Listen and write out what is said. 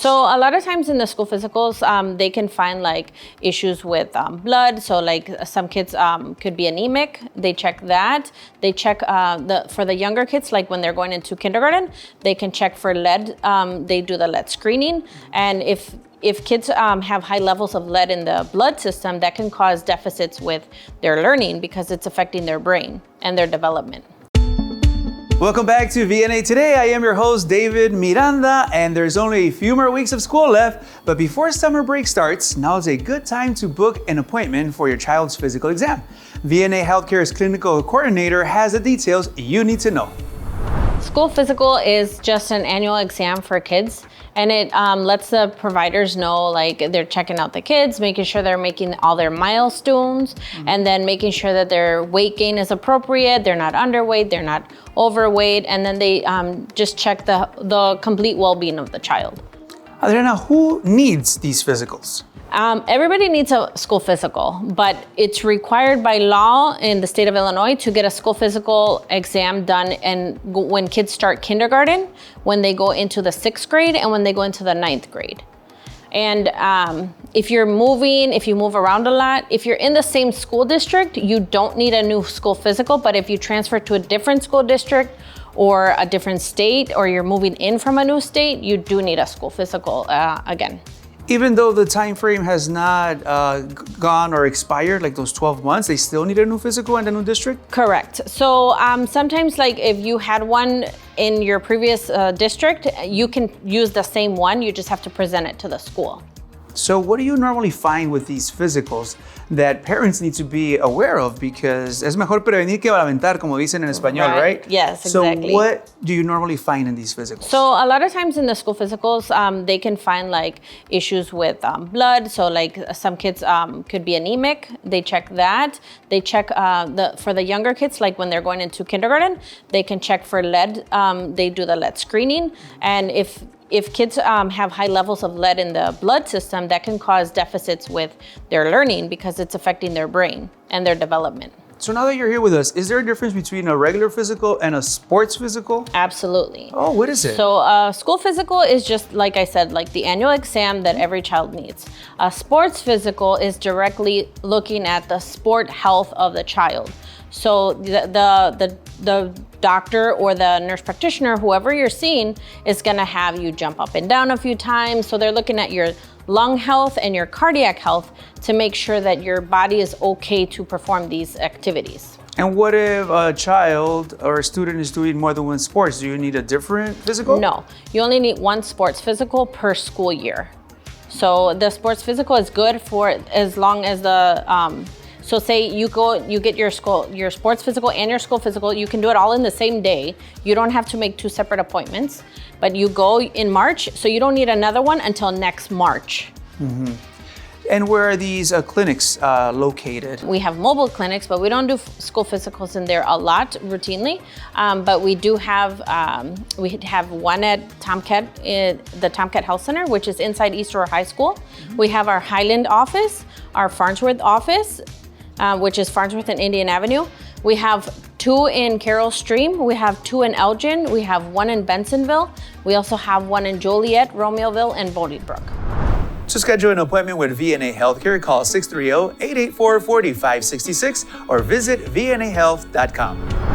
So a lot of times in the school physicals, they can find like issues with blood. So like some kids could be anemic. They check that. They check for the younger kids, like when they're going into kindergarten, they can check for lead. They do the lead screening. And if kids have high levels of lead in the blood system, that can cause deficits with their learning because it's affecting their brain and their development. Welcome back to VNA Today. I am your host, David Miranda, and there's only a few more weeks of school left. But before summer break starts, now is a good time to book an appointment for your child's physical exam. VNA Healthcare's clinical coordinator has the details you need to know. School physical is just an annual exam for kids, and it lets the providers know, like, they're checking out the kids, making sure they're making all their milestones, and then making sure that their weight gain is appropriate, they're not underweight, they're not overweight, and then they just check the complete well-being of the child. Adriana, who needs these physicals? Everybody needs a school physical, but it's required by law in the state of Illinois to get a school physical exam done and when kids start kindergarten, when they go into the 6th grade, and when they go into the 9th grade. And if you move around a lot, if you're in the same school district, you don't need a new school physical, but if you transfer to a different school district or a different state, or you're moving in from a new state, you do need a school physical again. Even though the time frame has not gone or expired, like those 12 months, they still need a new physical in the new district? Correct. So sometimes, like if you had one in your previous district, you can use the same one, you just have to present it to the school. So what do you normally find with these physicals that parents need to be aware of? Because es mejor prevenir que lamentar, como dicen en español, right? Yes, exactly. So what do you normally find in these physicals? So a lot of times in the school physicals, they can find like issues with blood. So like some kids could be anemic. They check that. They check for the younger kids, like when they're going into kindergarten, they can check for lead. They do the lead screening. And if kids have high levels of lead in the blood system, that can cause deficits with their learning because it's affecting their brain and their development. So now that you're here with us, is there a difference between a regular physical and a sports physical? Absolutely. Oh, what is it? So school physical is just, like I said, like the annual exam that every child needs. A sports physical is directly looking at the sport health of the child. So the doctor or the nurse practitioner, whoever you're seeing, is gonna have you jump up and down a few times. So they're looking at your lung health and your cardiac health to make sure that your body is okay to perform these activities. And what if a child or a student is doing more than one sports? Do you need a different physical? No, you only need one sports physical per school year. So the sports physical is good for as long as so say you get your sports physical and your school physical, you can do it all in the same day. You don't have to make 2 separate appointments, but you go in March, so you don't need another one until next March. Mm-hmm. And where are these clinics located? We have mobile clinics, but we don't do school physicals in there a lot routinely. But we do have one at Tomcat, the Tomcat Health Center, which is inside East Aurora High School. Mm-hmm. We have our Highland office, our Farnsworth office, which is Farnsworth and Indian Avenue. We have 2 in Carroll Stream. We have 2 in Elgin. We have 1 in Bensonville. We also have 1 in Joliet, Romeoville, and Bolingbrook. To schedule an appointment with VNA Healthcare, call 630-884-4566 or visit vnahealth.com.